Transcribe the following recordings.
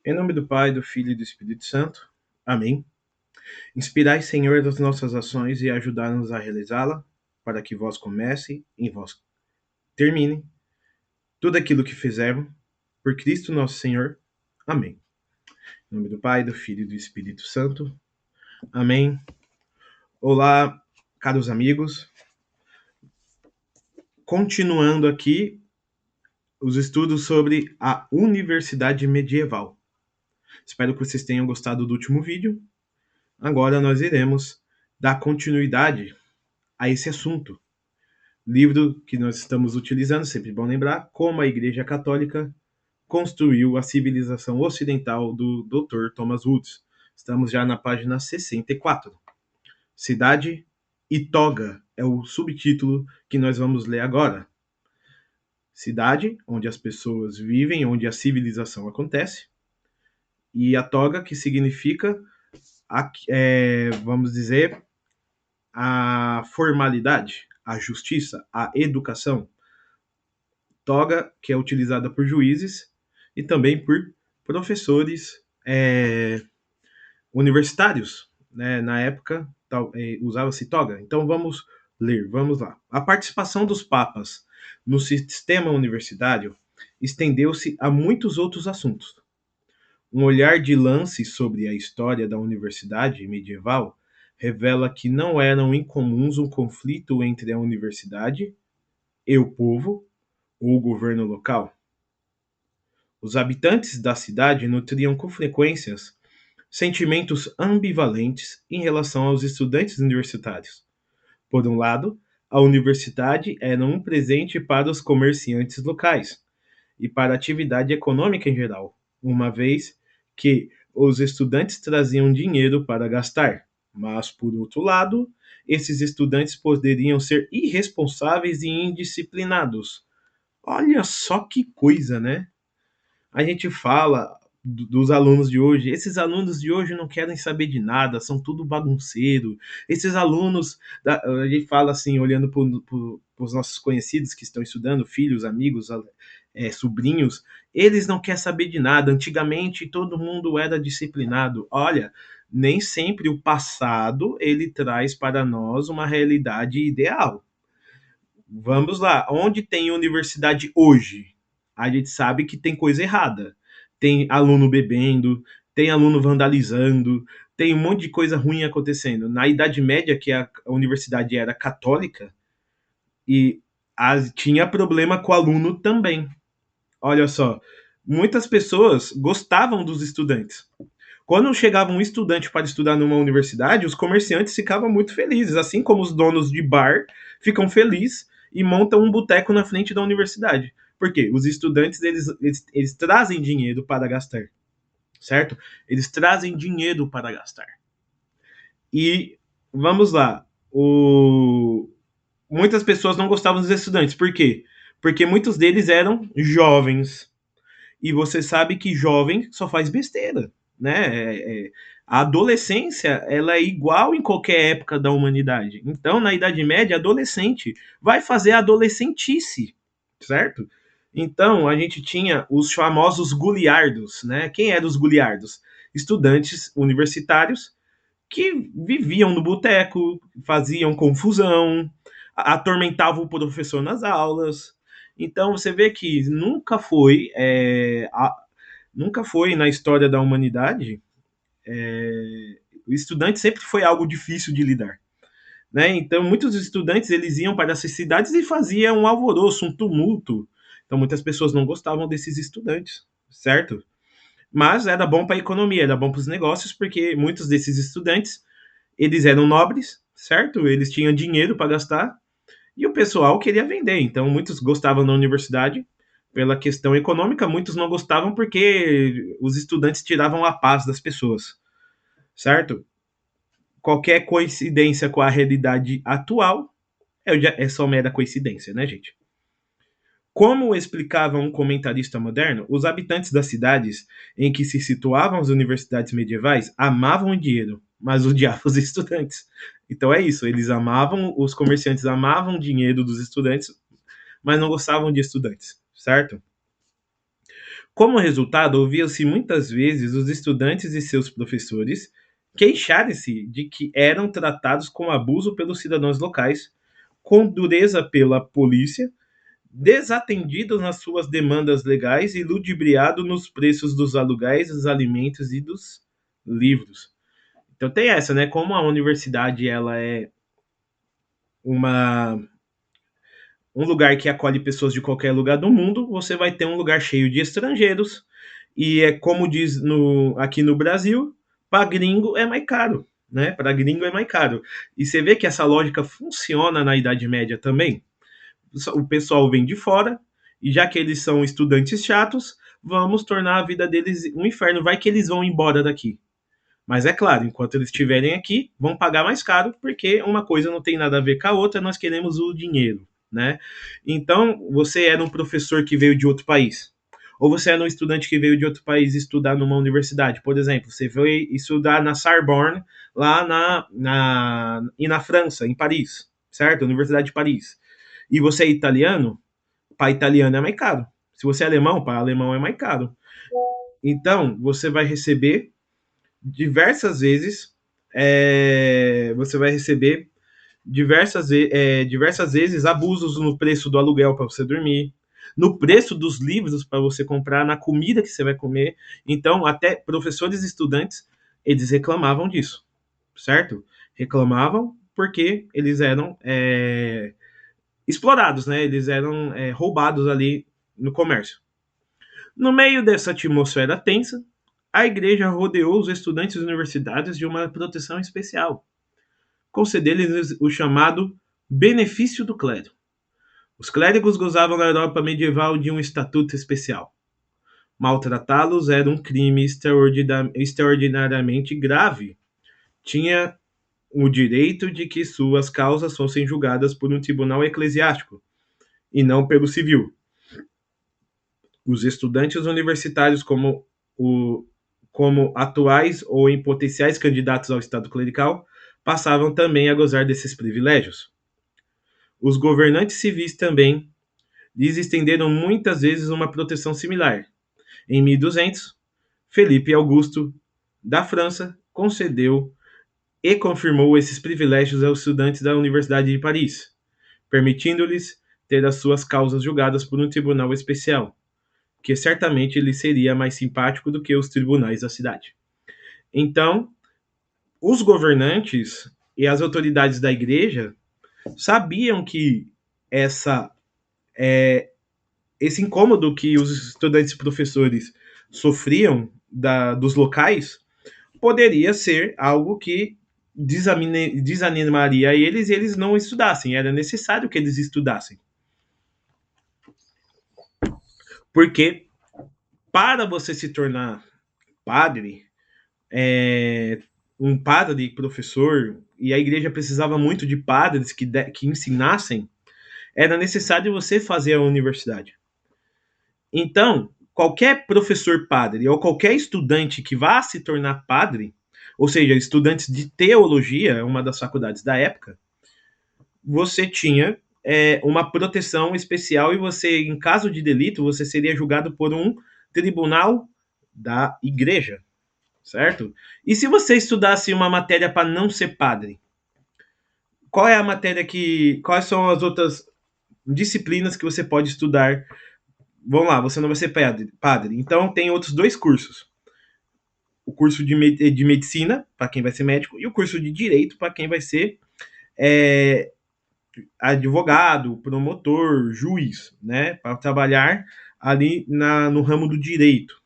Em nome do Pai, do Filho e do Espírito Santo. Amém. Inspirai, Senhor, das nossas ações e ajudai-nos a realizá-la, para que vós comece e vós termine tudo aquilo que fizermos, por Cristo nosso Senhor. Amém. Em nome do Pai, do Filho e do Espírito Santo. Amém. Olá, caros amigos. Continuando aqui os estudos sobre a Universidade Medieval. Espero que vocês tenham gostado do último vídeo. Agora nós iremos dar continuidade a esse assunto. Livro que nós estamos utilizando, sempre bom lembrar, Como a Igreja Católica Construiu a Civilização Ocidental, do Dr. Thomas Woods. Estamos já na página 64. Cidade e Toga é o subtítulo que nós vamos ler agora. Cidade, onde as pessoas vivem, onde a civilização acontece. E a toga, que significa, vamos dizer, a formalidade, a justiça, a educação. Toga, que é utilizada por juízes e também por professores universitários. Né? Na época, usava-se toga. Então vamos ler, vamos lá. A participação dos papas no sistema universitário estendeu-se a muitos outros assuntos. Um olhar de lance sobre a história da universidade medieval revela que não eram incomuns um conflito entre a universidade e o povo ou o governo local. Os habitantes da cidade nutriam com frequências sentimentos ambivalentes em relação aos estudantes universitários. Por um lado, a universidade era um presente para os comerciantes locais e para a atividade econômica em geral, uma vez que os estudantes traziam dinheiro para gastar. Mas, por outro lado, esses estudantes poderiam ser irresponsáveis e indisciplinados. Olha só que coisa, né? A gente fala dos alunos de hoje. Esses alunos de hoje não querem saber de nada, são tudo bagunceiro. Esses alunos, a gente fala assim, olhando para os nossos conhecidos que estão estudando, filhos, amigos, sobrinhos, eles não querem saber de nada. Antigamente todo mundo era disciplinado. Olha, nem sempre o passado ele traz para nós uma realidade ideal. Vamos lá, onde tem universidade hoje? A gente sabe que tem coisa errada. Tem aluno bebendo, tem aluno vandalizando, tem um monte de coisa ruim acontecendo. Na Idade Média, que a universidade era católica, e tinha problema com o aluno também. Olha só, muitas pessoas gostavam dos estudantes. Quando chegava um estudante para estudar numa universidade, os comerciantes ficavam muito felizes, assim como os donos de bar ficam felizes e montam um boteco na frente da universidade. Por quê? Os estudantes, eles trazem dinheiro para gastar, certo? Eles trazem dinheiro para gastar. E vamos lá, muitas pessoas não gostavam dos estudantes. Por quê? Porque muitos deles eram jovens. E você sabe que jovem só faz besteira, né? A adolescência, ela é igual em qualquer época da humanidade. Então, na Idade Média, adolescente vai fazer adolescentice, certo? Então, a gente tinha os famosos goliardos, né? Quem eram os goliardos? Estudantes universitários que viviam no boteco, faziam confusão, atormentavam o professor nas aulas. Então você vê que nunca foi na história da humanidade, o estudante sempre foi algo difícil de lidar. Né? Então muitos estudantes eles iam para essas cidades e faziam um alvoroço, um tumulto. Então muitas pessoas não gostavam desses estudantes, certo? Mas era bom para a economia, era bom para os negócios, porque muitos desses estudantes eles eram nobres, certo? Eles tinham dinheiro para gastar e o pessoal queria vender. Então, muitos gostavam da universidade pela questão econômica, muitos não gostavam porque os estudantes tiravam a paz das pessoas, certo? Qualquer coincidência com a realidade atual é só mera coincidência, né, gente? Como explicava um comentarista moderno, os habitantes das cidades em que se situavam as universidades medievais amavam o dinheiro, mas odiavam os estudantes. Então é isso, eles amavam, os comerciantes amavam o dinheiro dos estudantes, mas não gostavam de estudantes, certo? Como resultado, ouvia-se muitas vezes os estudantes e seus professores queixarem-se de que eram tratados com abuso pelos cidadãos locais, com dureza pela polícia, desatendidos nas suas demandas legais e ludibriado nos preços dos aluguéis, dos alimentos e dos livros. Então tem essa, né? Como a universidade ela é uma um lugar que acolhe pessoas de qualquer lugar do mundo, você vai ter um lugar cheio de estrangeiros. E é como diz aqui no Brasil, para gringo é mais caro, né? Para gringo é mais caro. E você vê que essa lógica funciona na Idade Média também. O pessoal vem de fora, e já que eles são estudantes chatos, vamos tornar a vida deles um inferno. Vai que eles vão embora daqui. Mas é claro, enquanto eles estiverem aqui, vão pagar mais caro, porque uma coisa não tem nada a ver com a outra, nós queremos o dinheiro, né? Então, você era um professor que veio de outro país, ou você era um estudante que veio de outro país estudar numa universidade, por exemplo, você veio estudar na Sorbonne, lá e na França, em Paris, certo? Universidade de Paris. E você é italiano, para italiano é mais caro. Se você é alemão, para alemão é mais caro. Então, você vai receber diversas vezes, você vai receber diversas vezes abusos no preço do aluguel para você dormir, no preço dos livros para você comprar, na comida que você vai comer. Então, até professores e estudantes, eles reclamavam disso, certo? Reclamavam porque eles eram explorados, né? Eles eram roubados ali no comércio. No meio dessa atmosfera tensa, a igreja rodeou os estudantes universitários de uma proteção especial, concedendo-lhes o chamado benefício do clero. Os clérigos gozavam na Europa medieval de um estatuto especial. Maltratá-los era um crime extraordinariamente grave. Tinha o direito de que suas causas fossem julgadas por um tribunal eclesiástico e não pelo civil. Os estudantes universitários, como atuais ou em potenciais candidatos ao estado clerical, passavam também a gozar desses privilégios. Os governantes civis também lhes estenderam muitas vezes uma proteção similar. Em 1200, Felipe Augusto da França concedeu e confirmou esses privilégios aos estudantes da Universidade de Paris, permitindo-lhes ter as suas causas julgadas por um tribunal especial, que certamente lhe seria mais simpático do que os tribunais da cidade. Então, os governantes e as autoridades da igreja sabiam que essa, esse incômodo que os estudantes e professores sofriam dos locais poderia ser algo que desanimaria eles e eles não estudassem. Era necessário que eles estudassem. Porque para você se tornar padre, um padre professor, e a igreja precisava muito de padres que ensinassem, era necessário você fazer a universidade. Então, qualquer professor padre ou qualquer estudante que vá se tornar padre, ou seja, estudantes de teologia, uma das faculdades da época, você tinha uma proteção especial e você, em caso de delito, você seria julgado por um tribunal da igreja, certo? E se você estudasse uma matéria para não ser padre, qual é a matéria quais são as outras disciplinas que você pode estudar? Vamos lá, você não vai ser padre. Então tem outros dois cursos. O curso de medicina, para quem vai ser médico, e o curso de direito, para quem vai ser advogado, promotor, juiz, né? Para trabalhar ali no ramo do direito.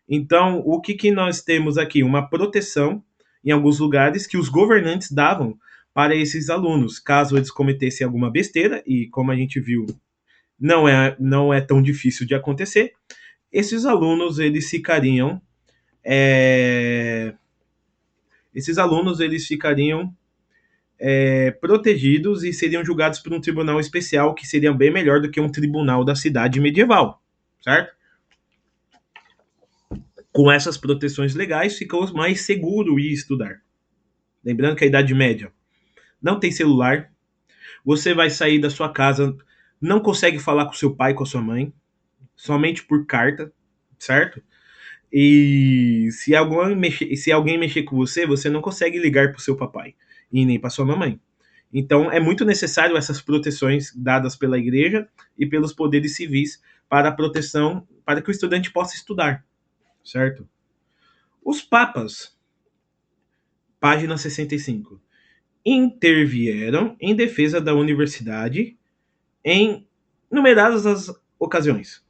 Então, o que nós temos aqui? Uma proteção em alguns lugares que os governantes davam para esses alunos, caso eles cometessem alguma besteira, e como a gente viu, não é tão difícil de acontecer, esses alunos eles ficariam protegidos e seriam julgados por um tribunal especial que seria bem melhor do que um tribunal da cidade medieval, certo? Com essas proteções legais, ficou mais seguro ir estudar. Lembrando que a Idade Média não tem celular, você vai sair da sua casa, não consegue falar com seu pai, com a sua mãe, somente por carta, certo? E se alguém mexer com você, você não consegue ligar para o seu papai e nem para sua mamãe. Então, é muito necessário essas proteções dadas pela igreja e pelos poderes civis para a proteção, para que o estudante possa estudar, certo? Os papas, página 65, intervieram em defesa da universidade em numeradas ocasiões.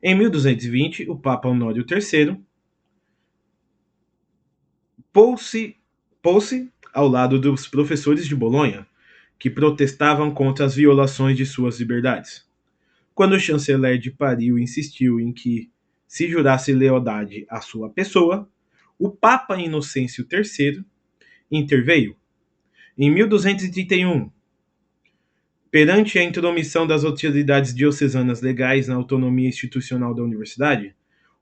Em 1220, o Papa Honório III pôs-se ao lado dos professores de Bolonha, que protestavam contra as violações de suas liberdades. Quando o chanceler de Paris insistiu em que se jurasse lealdade à sua pessoa, o Papa Inocêncio III interveio. Em 1231, perante a intromissão das autoridades diocesanas legais na autonomia institucional da universidade,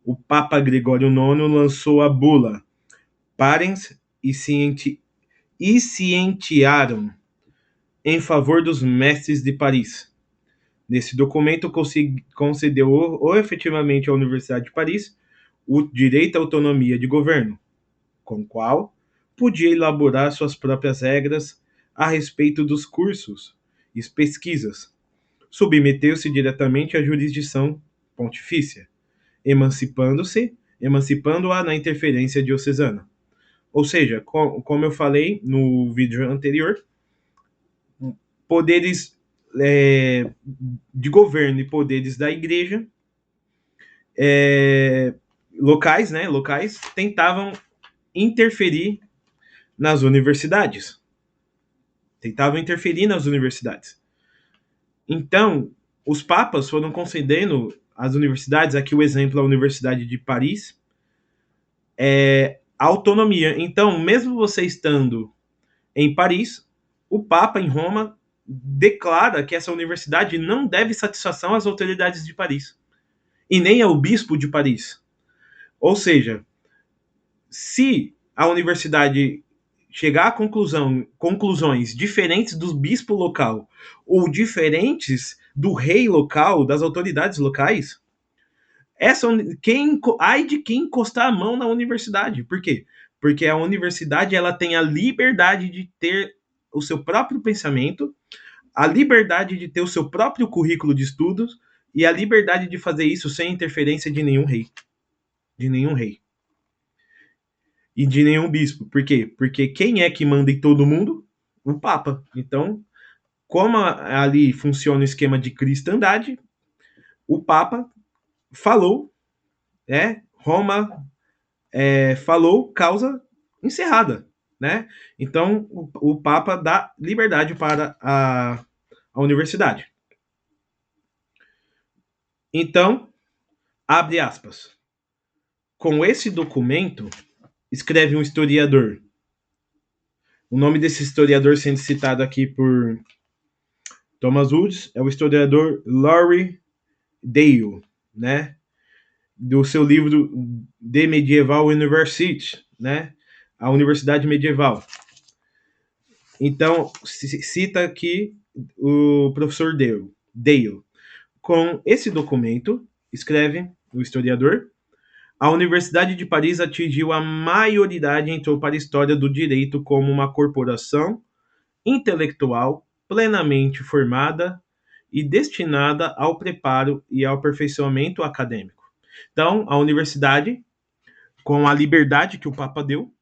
o Papa Gregório IX lançou a bula Parens e cientiaram em favor dos mestres de Paris. Nesse documento, concedeu efetivamente à Universidade de Paris o direito à autonomia de governo, com o qual podia elaborar suas próprias regras a respeito dos cursos e pesquisas. Submeteu-se diretamente à jurisdição pontifícia, emancipando-a na interferência diocesana. Ou seja, como eu falei no vídeo anterior, poderes de governo e poderes da igreja locais tentavam interferir nas universidades. Então, os papas foram concedendo às universidades, aqui o exemplo é a Universidade de Paris, autonomia. Então, mesmo você estando em Paris, o Papa em Roma declara que essa universidade não deve satisfação às autoridades de Paris e nem ao bispo de Paris. Ou seja, se a universidade chegar a conclusões diferentes do bispo local ou diferentes do rei local, das autoridades locais, ai de quem encostar a mão na universidade. Por quê? Porque a universidade ela tem a liberdade de ter o seu próprio pensamento, a liberdade de ter o seu próprio currículo de estudos e a liberdade de fazer isso sem interferência de nenhum rei. De nenhum rei. E de nenhum bispo. Por quê? Porque quem é que manda em todo mundo? O Papa. Então, como ali funciona o esquema de cristandade, o Papa falou, Roma falou, causa encerrada, né? Então, o Papa dá liberdade para a universidade. Então, abre aspas. Com esse documento, escreve um historiador. O nome desse historiador sendo citado aqui por Thomas Woods é o historiador Laurie Dale, né? Do seu livro The Medieval University, né? A Universidade Medieval. Então, cita aqui o professor Dale. Com esse documento, escreve o historiador, a Universidade de Paris atingiu a maioridade e entrou para a história do direito como uma corporação intelectual plenamente formada e destinada ao preparo e ao aperfeiçoamento acadêmico. Então, a universidade, com a liberdade que o Papa deu,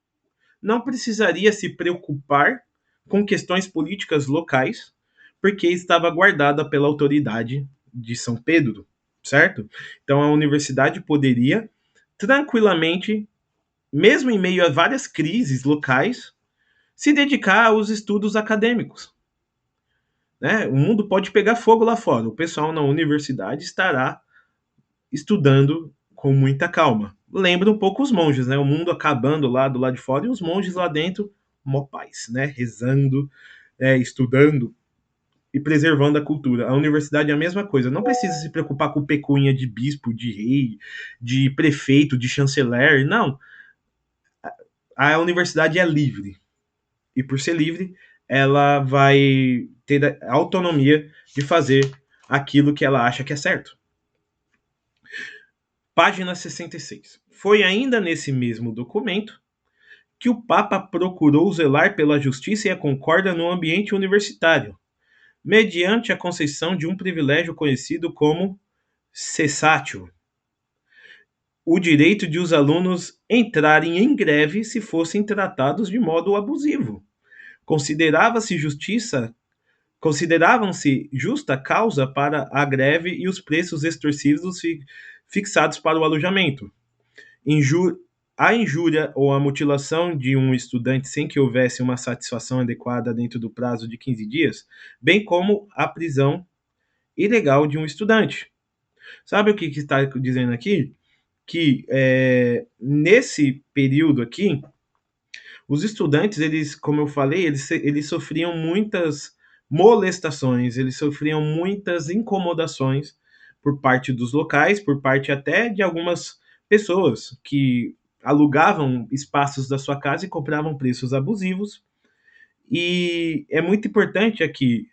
não precisaria se preocupar com questões políticas locais, porque estava guardada pela autoridade de São Pedro, certo? Então, a universidade poderia tranquilamente, mesmo em meio a várias crises locais, se dedicar aos estudos acadêmicos. Né? O mundo pode pegar fogo lá fora. O pessoal na universidade estará estudando com muita calma. Lembra um pouco os monges, né? O mundo acabando lá do lado de fora e os monges lá dentro, mó paz, né? Rezando, estudando e preservando a cultura. A universidade é a mesma coisa. Não precisa se preocupar com pecunha de bispo, de rei, de prefeito, de chanceler. Não. A universidade é livre. E por ser livre, ela vai ter a autonomia de fazer aquilo que ela acha que é certo. Página 66. Foi ainda nesse mesmo documento que o Papa procurou zelar pela justiça e a concórdia no ambiente universitário, mediante a concessão de um privilégio conhecido como cessatio, o direito de os alunos entrarem em greve se fossem tratados de modo abusivo. Considerava-se justiça Consideravam-se justa causa para a greve e os preços extorsivos fixados para o alojamento. Inju a injúria ou a mutilação de um estudante sem que houvesse uma satisfação adequada dentro do prazo de 15 dias, bem como a prisão ilegal de um estudante. Sabe o que está dizendo aqui? Que nesse período aqui, os estudantes, eles, como eu falei, eles sofriam muitas molestações, eles sofriam muitas incomodações por parte dos locais, por parte até de algumas pessoas que alugavam espaços da sua casa e cobravam preços abusivos. E é muito importante aqui,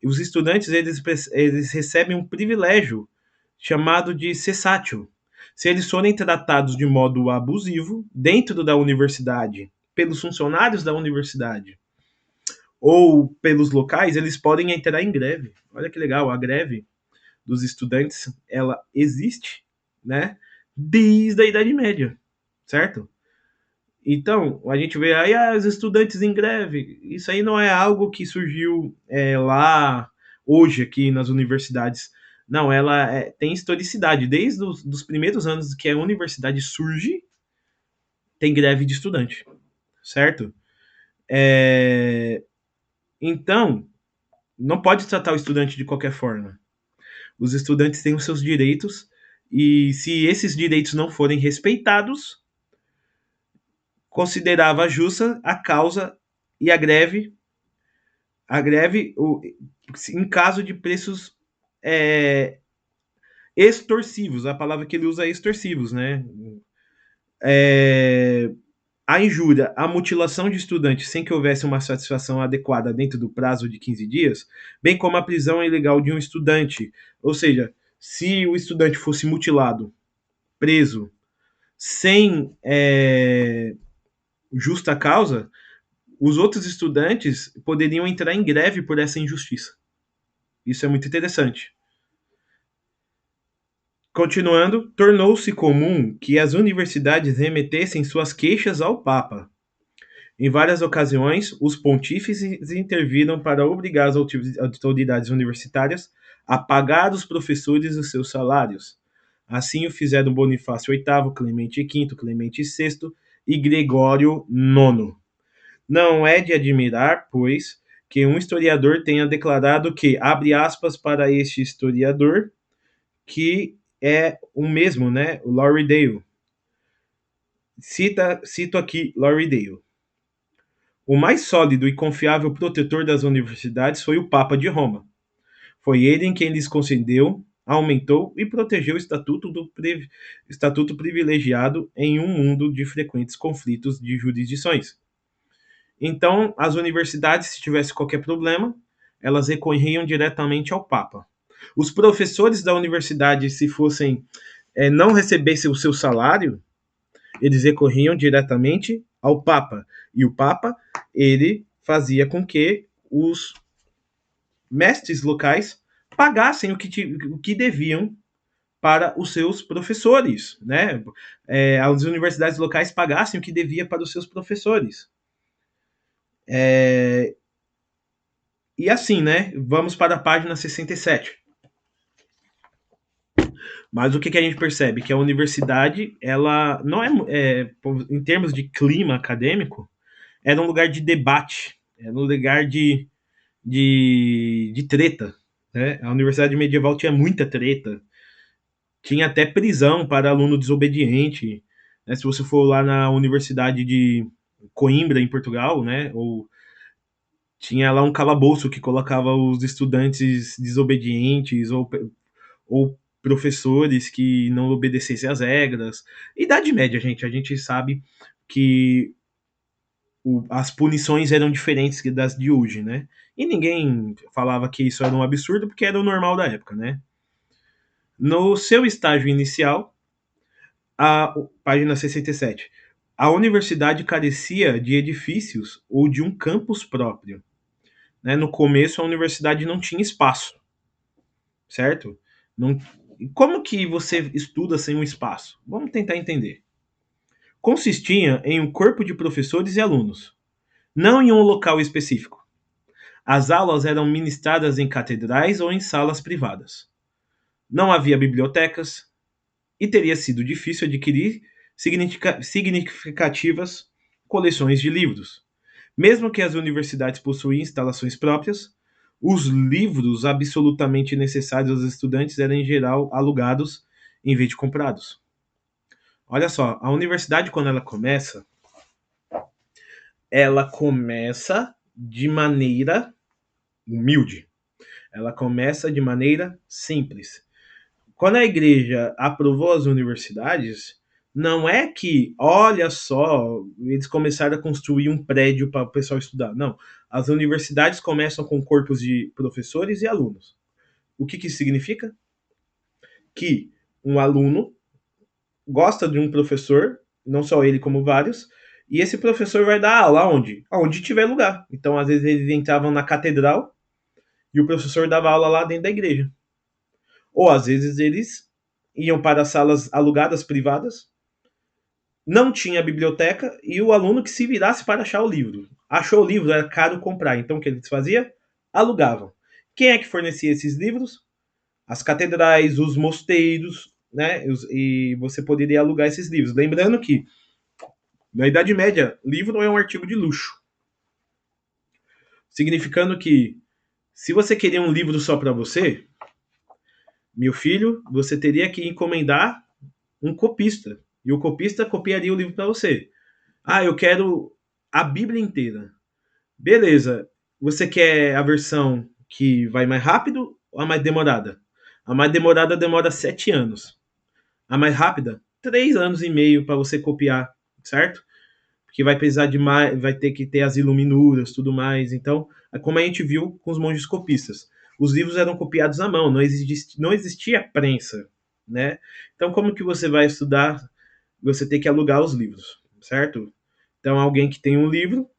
os estudantes eles recebem um privilégio chamado de cessatio. Se eles forem tratados de modo abusivo dentro da universidade, pelos funcionários da universidade ou pelos locais, eles podem entrar em greve. Olha que legal, a greve dos estudantes, ela existe, né, desde a Idade Média, certo? Então, a gente vê aí os estudantes em greve. Isso aí não é algo que surgiu lá hoje aqui nas universidades. Não, ela tem historicidade. Desde os dos primeiros anos que a universidade surge, tem greve de estudante, certo? Então, não pode tratar o estudante de qualquer forma. Os estudantes têm os seus direitos e se esses direitos não forem respeitados, considerava justa a causa e a greve em caso de preços é, extorsivos. A palavra que ele usa é extorsivos, né? É, a injúria, a mutilação de estudantes sem que houvesse uma satisfação adequada dentro do prazo de 15 dias, bem como a prisão ilegal de um estudante. Ou seja, se o estudante fosse mutilado, preso, sem justa causa, os outros estudantes poderiam entrar em greve por essa injustiça. Isso é muito interessante. Continuando, tornou-se comum que as universidades remetessem suas queixas ao Papa. Em várias ocasiões, os pontífices interviram para obrigar as autoridades universitárias a pagar os professores os seus salários. Assim o fizeram Bonifácio VIII, Clemente V, Clemente VI e Gregório IX. Não é de admirar, pois, que um historiador tenha declarado que, abre aspas para este historiador, que é o mesmo, né, o Laurie Dale. Cito aqui Laurie Dale. O mais sólido e confiável protetor das universidades foi o Papa de Roma. Foi ele em quem lhes concedeu, aumentou e protegeu o estatuto privilegiado em um mundo de frequentes conflitos de jurisdições. Então, as universidades, se tivesse qualquer problema, elas recorriam diretamente ao Papa. Os professores da universidade, se fossem não recebessem o seu salário, eles recorriam diretamente ao Papa. E o Papa, ele fazia com que os mestres locais pagassem o que deviam para os seus professores, né? As universidades locais pagassem o que devia para os seus professores. E assim, né? Vamos para a página 67. Mas o que a gente percebe? Que a universidade, ela não em termos de clima acadêmico, era um lugar de debate, era um lugar de treta. Né? A universidade medieval tinha muita treta, tinha até prisão para aluno desobediente. Né? Se você for lá na Universidade de Coimbra, em Portugal, né? Ou tinha lá um calabouço que colocava os estudantes desobedientes ou professores que não obedecessem às regras. Idade Média, gente, a gente sabe que as punições eram diferentes das de hoje, né? E ninguém falava que isso era um absurdo porque era o normal da época, né? No seu estágio inicial, página 67, a universidade carecia de edifícios ou de um campus próprio. Né? No começo, a universidade não tinha espaço, certo? Não... Como que você estuda sem um espaço? Vamos tentar entender. Consistia em um corpo de professores e alunos, não em um local específico. As aulas eram ministradas em catedrais ou em salas privadas. Não havia bibliotecas e teria sido difícil adquirir significativas coleções de livros. Mesmo que as universidades possuíam instalações próprias, os livros absolutamente necessários aos estudantes eram em geral alugados em vez de comprados. Olha só, a universidade quando ela começa de maneira humilde. Ela começa de maneira simples. Quando a igreja aprovou as universidades, não é que, olha só, eles começaram a construir um prédio para o pessoal estudar. Não. As universidades começam com corpos de professores e alunos. O que isso significa? Que um aluno gosta de um professor, não só ele como vários, e esse professor vai dar aula onde? Onde tiver lugar. Então, às vezes, eles entravam na catedral e o professor dava aula lá dentro da igreja. Ou às vezes eles iam para salas alugadas privadas, não tinha biblioteca e o aluno que se virasse para achar o livro. Achou o livro, era caro comprar, então o que eles faziam? Alugavam. Quem é que fornecia esses livros? As catedrais, os mosteiros, né? E você poderia alugar esses livros. Lembrando que, na Idade Média, livro é um artigo de luxo. Significando que, se você queria um livro só para você, meu filho, você teria que encomendar um copista. E o copista copiaria o livro para você. Ah, eu quero a Bíblia inteira. Beleza. Você quer a versão que vai mais rápido ou a mais demorada? A mais demorada demora 7 anos. A mais rápida, 3 anos e meio para você copiar, certo? Porque vai precisar de mais, vai ter que ter as iluminuras, tudo mais. Então, é como a gente viu com os monges copistas. Os livros eram copiados à mão, não existia prensa, né? Então, como que você vai estudar? Você tem que alugar os livros, certo? Então, alguém que tem um livro,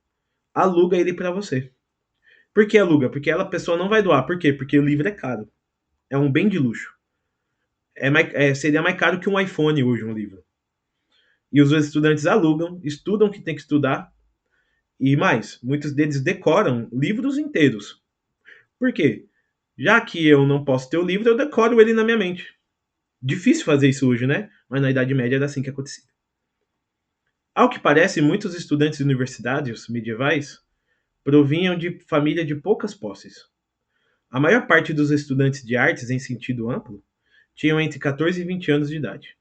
aluga ele para você. Por que aluga? Porque a pessoa não vai doar. Por quê? Porque o livro é caro. É um bem de luxo. Seria mais caro que um iPhone hoje, um livro. E os estudantes alugam, estudam o que tem que estudar, e mais, muitos deles decoram livros inteiros. Por quê? Já que eu não posso ter o livro, eu decoro ele na minha mente. Difícil fazer isso hoje, né? Mas na Idade Média era assim que acontecia. Ao que parece, muitos estudantes universitários medievais provinham de família de poucas posses. A maior parte dos estudantes de artes, em sentido amplo, tinham entre 14 e 20 anos de idade.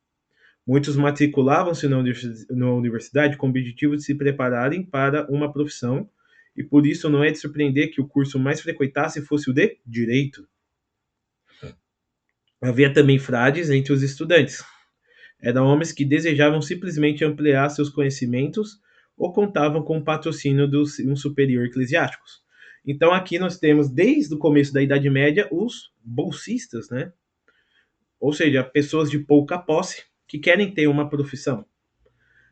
Muitos matriculavam-se na universidade com o objetivo de se prepararem para uma profissão, e por isso não é de surpreender que o curso mais frequentasse fosse o de Direito. Havia também frades entre os estudantes. Eram homens que desejavam simplesmente ampliar seus conhecimentos ou contavam com o patrocínio de um superior eclesiástico. Então aqui nós temos, desde o começo da Idade Média, os bolsistas, né? Ou seja, pessoas de pouca posse que querem ter uma profissão.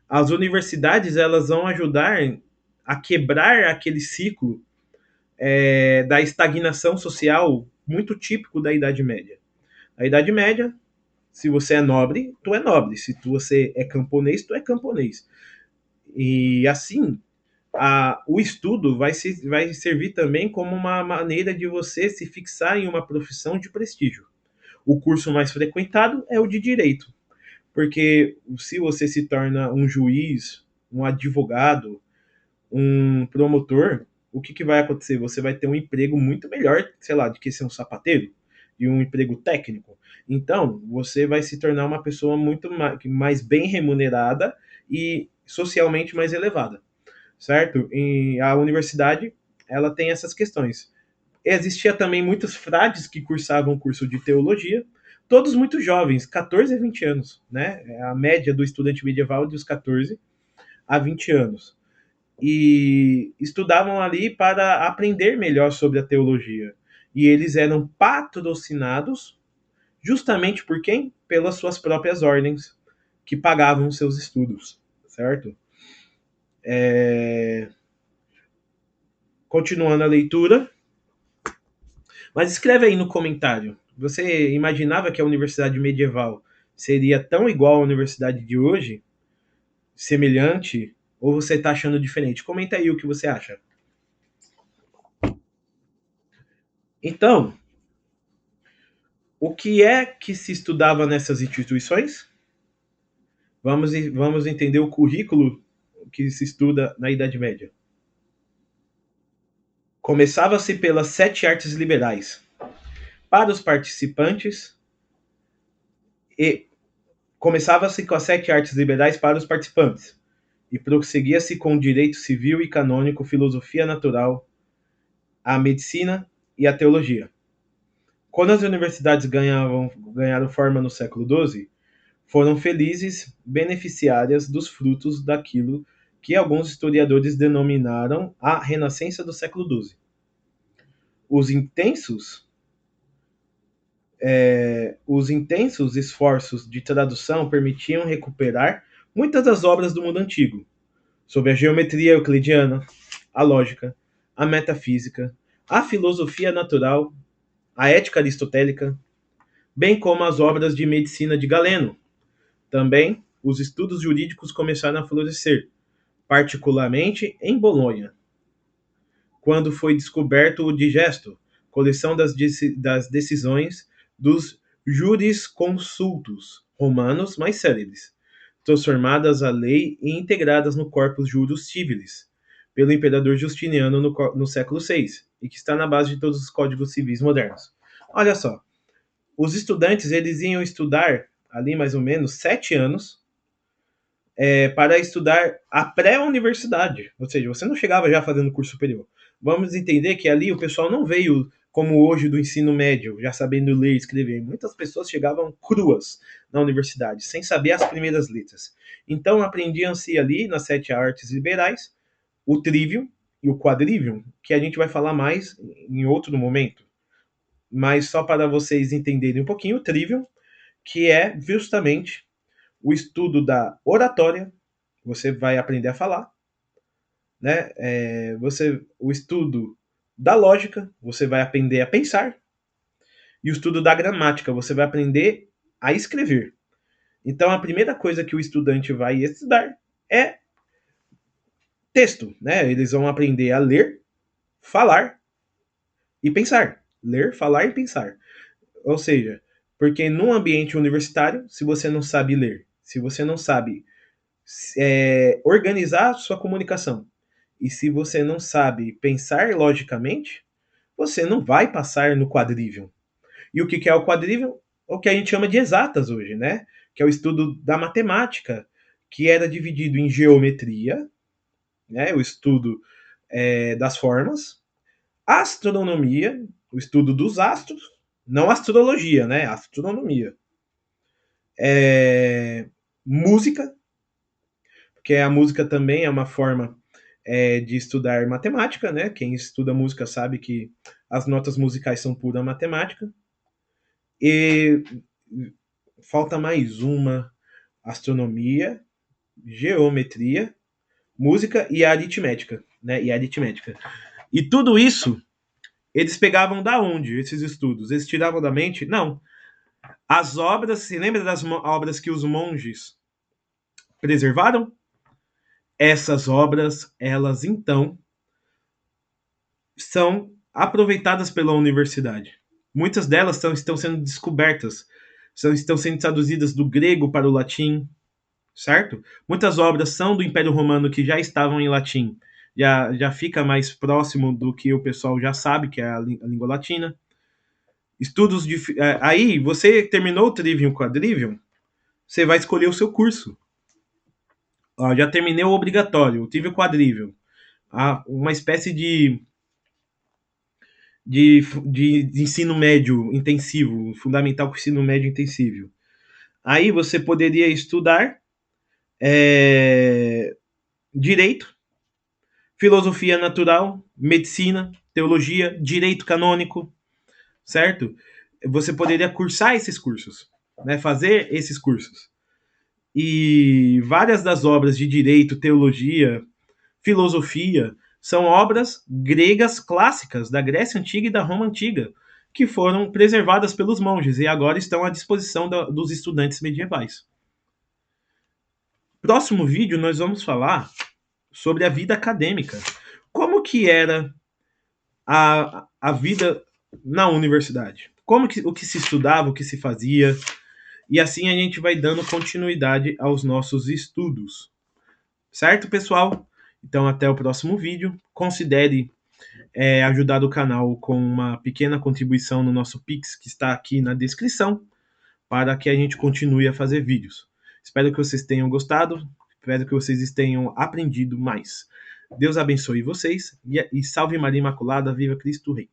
As universidades elas vão ajudar a quebrar aquele ciclo da estagnação social muito típico da Idade Média. A Idade Média, se você é nobre, tu é nobre. Se você é camponês, tu é camponês. E assim, o estudo vai servir também como uma maneira de você se fixar em uma profissão de prestígio. O curso mais frequentado é o de direito, porque se você se torna um juiz, um advogado, um promotor, o que vai acontecer? Você vai ter um emprego muito melhor, sei lá, do que ser um sapateiro, e um emprego técnico. Então, você vai se tornar uma pessoa muito mais bem remunerada e socialmente mais elevada, certo? E a universidade, ela tem essas questões. Existia também muitos frades que cursavam curso de teologia, todos muito jovens, 14 a 20 anos, né? A média do estudante medieval é dos 14 a 20 anos. E estudavam ali para aprender melhor sobre a teologia. E eles eram patrocinados justamente por quem? Pelas suas próprias ordens, que pagavam seus estudos, certo? Continuando a leitura, mas escreve aí no comentário. Você imaginava que a universidade medieval seria tão igual à universidade de hoje? Semelhante? Ou você está achando diferente? Comenta aí o que você acha. Então, o que é que se estudava nessas instituições? Vamos entender o currículo que se estuda na Idade Média. Começava-se pelas 7 artes liberais. Para os participantes, e começava-se com as 7 artes liberais para os participantes, e prosseguia-se com o direito civil e canônico, filosofia natural, a medicina e a teologia. Quando as universidades ganharam forma no século XII, foram felizes beneficiárias dos frutos daquilo que alguns historiadores denominaram a Renascença do século XII. Os intensos, os intensos esforços de tradução permitiam recuperar muitas das obras do mundo antigo, sobre a geometria euclidiana, a lógica, a metafísica, a filosofia natural, a ética aristotélica, bem como as obras de medicina de Galeno. Também os estudos jurídicos começaram a florescer, particularmente em Bolonha, quando foi descoberto o Digesto, coleção das decisões dos jurisconsultos romanos mais célebres, transformadas à lei e integradas no Corpus Juris Civilis, pelo imperador Justiniano no século VI, e que está na base de todos os códigos civis modernos. Olha só, os estudantes eles iam estudar ali mais ou menos 7 anos para estudar a pré-universidade. Ou seja, você não chegava já fazendo curso superior. Vamos entender que ali o pessoal não veio como hoje do ensino médio, já sabendo ler e escrever. Muitas pessoas chegavam cruas na universidade, sem saber as primeiras letras. Então aprendiam-se ali nas 7 artes liberais o trivium e o quadrivium, que a gente vai falar mais em outro momento. Mas só para vocês entenderem um pouquinho, o trivium, que é justamente o estudo da oratória, você vai aprender a falar, né? O estudo da lógica, você vai aprender a pensar, e o estudo da gramática, você vai aprender a escrever. Então, a primeira coisa que o estudante vai estudar é texto, né? Eles vão aprender a ler, falar e pensar. Ler, falar e pensar. Ou seja, porque num ambiente universitário, se você não sabe ler, se você não sabe organizar a sua comunicação, e se você não sabe pensar logicamente, você não vai passar no quadrivium. E o que é o quadrivium? O que a gente chama de exatas hoje, né? Que é o estudo da matemática, que era dividido em geometria, né? O estudo das formas, astronomia, o estudo dos astros, não astrologia, né? Astronomia. Música, porque a música também é uma forma de estudar matemática, né? Quem estuda música sabe que as notas musicais são pura matemática. E falta mais uma: astronomia, geometria, música e aritmética, né? E tudo isso eles pegavam da onde esses estudos? Eles tiravam da mente? Não. As obras, se lembra das obras que os monges preservaram? Essas obras, elas então são aproveitadas pela universidade. Muitas delas estão sendo descobertas, estão sendo traduzidas do grego para o latim, certo? Muitas obras são do Império Romano que já estavam em latim, já fica mais próximo do que o pessoal já sabe, que é a língua latina. Estudos de. Aí, você terminou o Trivium Quadrivium, você vai escolher o seu curso. Ó, já terminei o obrigatório, o Trivium Quadrivium. Uma espécie de ensino médio intensivo, fundamental com ensino médio intensivo. Aí você poderia estudar direito, filosofia natural, medicina, teologia, direito canônico, certo? você poderia cursar esses cursos, né? Fazer esses cursos. E várias das obras de direito, teologia, filosofia são obras gregas clássicas da Grécia Antiga e da Roma Antiga, que foram preservadas pelos monges e agora estão à disposição dos estudantes medievais. Próximo vídeo nós vamos falar sobre a vida acadêmica. Como que era a vida na universidade? O que se estudava, o que se fazia, e assim a gente vai dando continuidade aos nossos estudos. Certo, pessoal? Então, até o próximo vídeo. Considere ajudar o canal com uma pequena contribuição no nosso Pix, que está aqui na descrição, para que a gente continue a fazer vídeos. Espero que vocês tenham gostado, espero que vocês tenham aprendido mais. Deus abençoe vocês e salve Maria Imaculada, viva Cristo Rei.